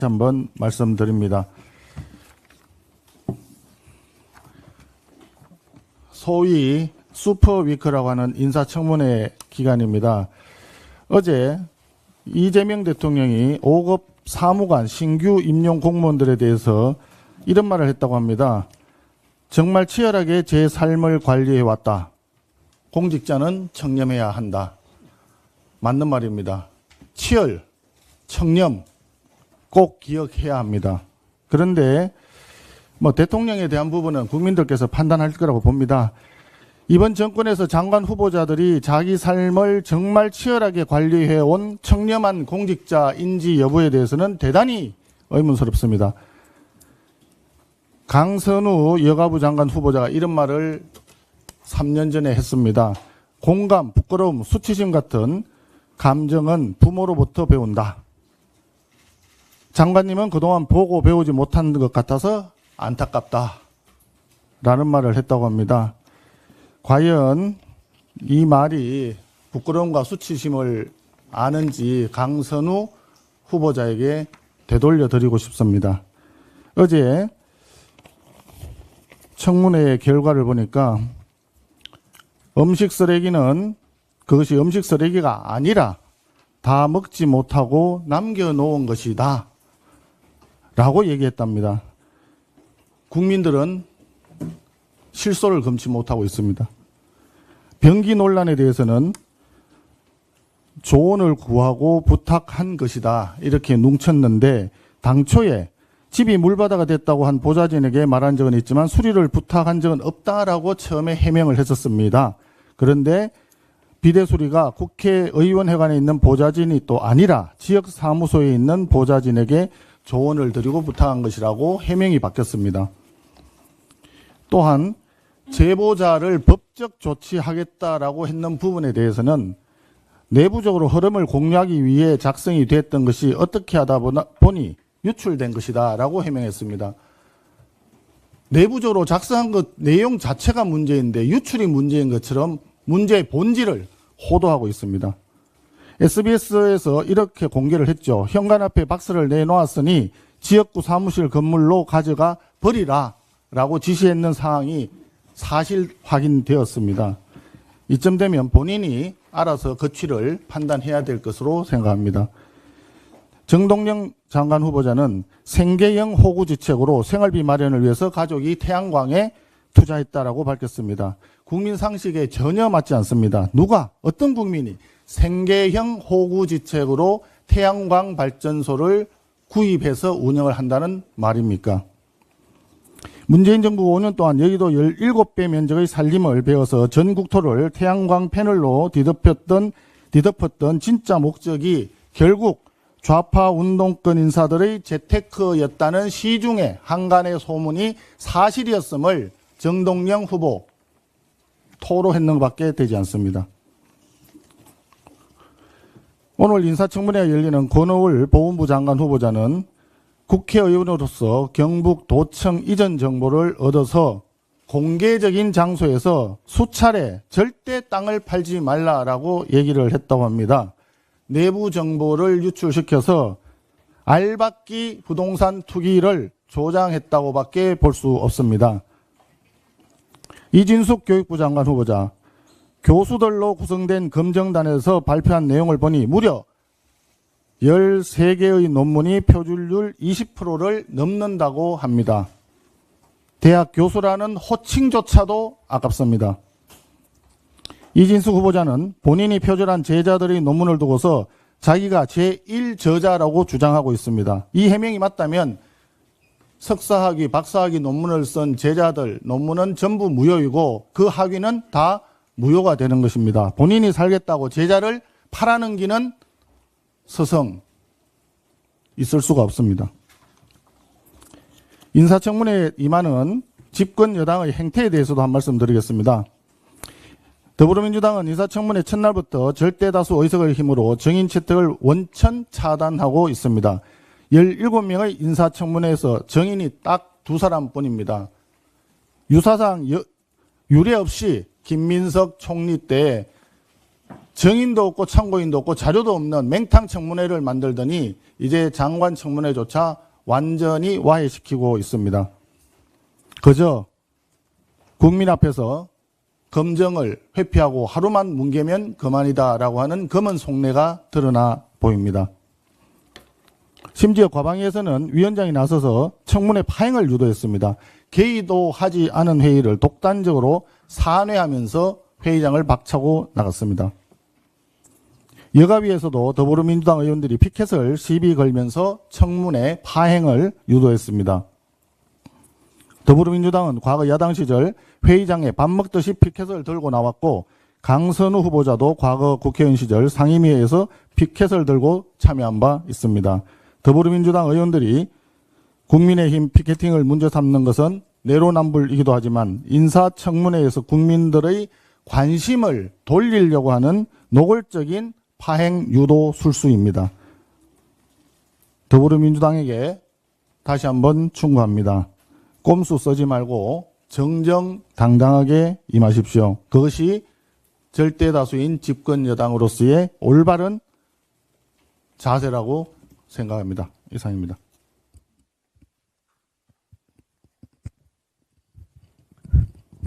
한번 말씀드립니다. 소위 슈퍼위크라고 하는 인사청문회 기간입니다. 어제 이재명 대통령이 5급 사무관 신규 임용 공무원들에 대해서 이런 말을 했다고 합니다. 정말 치열하게 제 삶을 관리해왔다. 공직자는 청렴해야 한다. 맞는 말입니다. 치열, 청렴 꼭 기억해야 합니다. 그런데 대통령에 대한 부분은 국민들께서 판단할 거라고 봅니다. 이번 정권에서 장관 후보자들이 자기 삶을 정말 치열하게 관리해온 청렴한 공직자인지 여부에 대해서는 대단히 의문스럽습니다. 강선우 여가부 장관 후보자가 이런 말을 3년 전에 했습니다. 공감, 부끄러움, 수치심 같은 감정은 부모로부터 배운다. 장관님은 그동안 보고 배우지 못한 것 같아서 안타깝다. 라는 말을 했다고 합니다. 과연 이 말이 부끄러움과 수치심을 아는지 강선우 후보자에게 되돌려 드리고 싶습니다. 어제 청문회 결과를 보니까 음식 쓰레기는 그것이 음식 쓰레기가 아니라 다 먹지 못하고 남겨놓은 것이다. 라고 얘기했답니다. 국민들은 실소를 금치 못하고 있습니다. 병기 논란에 대해서는 조언을 구하고 부탁한 것이다. 이렇게 뭉쳤는데 당초에 집이 물바다가 됐다고 한 보좌진에게 말한 적은 있지만 수리를 부탁한 적은 없다라고 처음에 해명을 했었습니다. 그런데 비대수리가 국회의원회관에 있는 보좌진이 또 아니라 지역사무소에 있는 보좌진에게 조언을 드리고 부탁한 것이라고 해명이 바뀌었습니다. 또한 제보자를 법적 조치하겠다라고 했는 부분에 대해서는 내부적으로 흐름을 공유하기 위해 작성이 됐던 것이 어떻게 하다 보니 유출된 것이다 라고 해명했습니다. 내부적으로 작성한 것 내용 자체가 문제인데 유출이 문제인 것처럼 문제의 본질을 호도하고 있습니다. SBS에서 이렇게 공개를 했죠. 현관 앞에 박스를 내놓았으니 지역구 사무실 건물로 가져가 버리라 라고 지시했는 사항이 사실 확인되었습니다. 이쯤 되면 본인이 알아서 거취를 판단해야 될 것으로 생각합니다. 정동영 장관 후보자는 생계형 호구지책으로 생활비 마련을 위해서 가족이 태양광에 투자했다라고 밝혔습니다. 국민 상식에 전혀 맞지 않습니다. 누가 어떤 국민이 생계형 호구지책으로 태양광 발전소를 구입해서 운영을 한다는 말입니까? 문재인 정부 5년 동안 여의도 17배 면적의 산림을 베어서 전 국토를 태양광 패널로 뒤덮었던 진짜 목적이 결국 좌파 운동권 인사들의 재테크였다는 시중에 한간의 소문이 사실이었음을 정동영 후보 토로했는 것밖에 되지 않습니다. 오늘 인사청문회가 열리는 권오을 보훈부 장관 후보자는 국회의원으로서 경북도청 이전 정보를 얻어서 공개적인 장소에서 수차례 절대 땅을 팔지 말라라고 얘기를 했다고 합니다. 내부 정보를 유출시켜서 알박기 부동산 투기를 조장했다고밖에 볼 수 없습니다. 이진숙 교육부 장관 후보자, 교수들로 구성된 검증단에서 발표한 내용을 보니 무려 13개의 논문이 표준율 20%를 넘는다고 합니다. 대학 교수라는 호칭조차도 아깝습니다. 이진숙 후보자는 본인이 표절한 제자들의 논문을 두고서 자기가 제1저자라고 주장하고 있습니다. 이 해명이 맞다면 석사학위, 박사학위 논문을 쓴 제자들 논문은 전부 무효이고 그 학위는 다 무효가 되는 것입니다. 본인이 살겠다고 제자를 팔아넘기는 서성 있을 수가 없습니다. 인사청문회에 임하는 집권 여당의 행태에 대해서도 한 말씀 드리겠습니다. 더불어민주당은 인사청문회 첫날부터 절대다수 의석의 힘으로 정인 채택을 원천 차단하고 있습니다. 17명의 인사청문회에서 정인이 딱 2사람뿐입니다. 유사상 유례 없이 김민석 총리 때 정인도 없고 참고인도 없고 자료도 없는 맹탕 청문회를 만들더니 이제 장관 청문회조차 완전히 와해시키고 있습니다. 그저 국민 앞에서 검정을 회피하고 하루만 뭉개면 그만이다라고 하는 검은 속내가 드러나 보입니다. 심지어 과방위에서는 위원장이 나서서 청문회 파행을 유도했습니다. 개의도 하지 않은 회의를 독단적으로 산회하면서 회의장을 박차고 나갔습니다. 여가위에서도 더불어민주당 의원들이 피켓을 시비 걸면서 청문회 파행을 유도했습니다. 더불어민주당은 과거 야당 시절 회의장에 밥 먹듯이 피켓을 들고 나왔고 강선우 후보자도 과거 국회의원 시절 상임위에서 피켓을 들고 참여한 바 있습니다. 더불어민주당 의원들이 국민의힘 피켓팅을 문제 삼는 것은 내로남불이기도 하지만 인사청문회에서 국민들의 관심을 돌리려고 하는 노골적인 파행 유도 술수입니다. 더불어민주당에게 다시 한번 충고합니다. 꼼수 쓰지 말고 정정당당하게 임하십시오. 그것이 절대 다수인 집권 여당으로서의 올바른 자세라고 생각합니다. 이상입니다.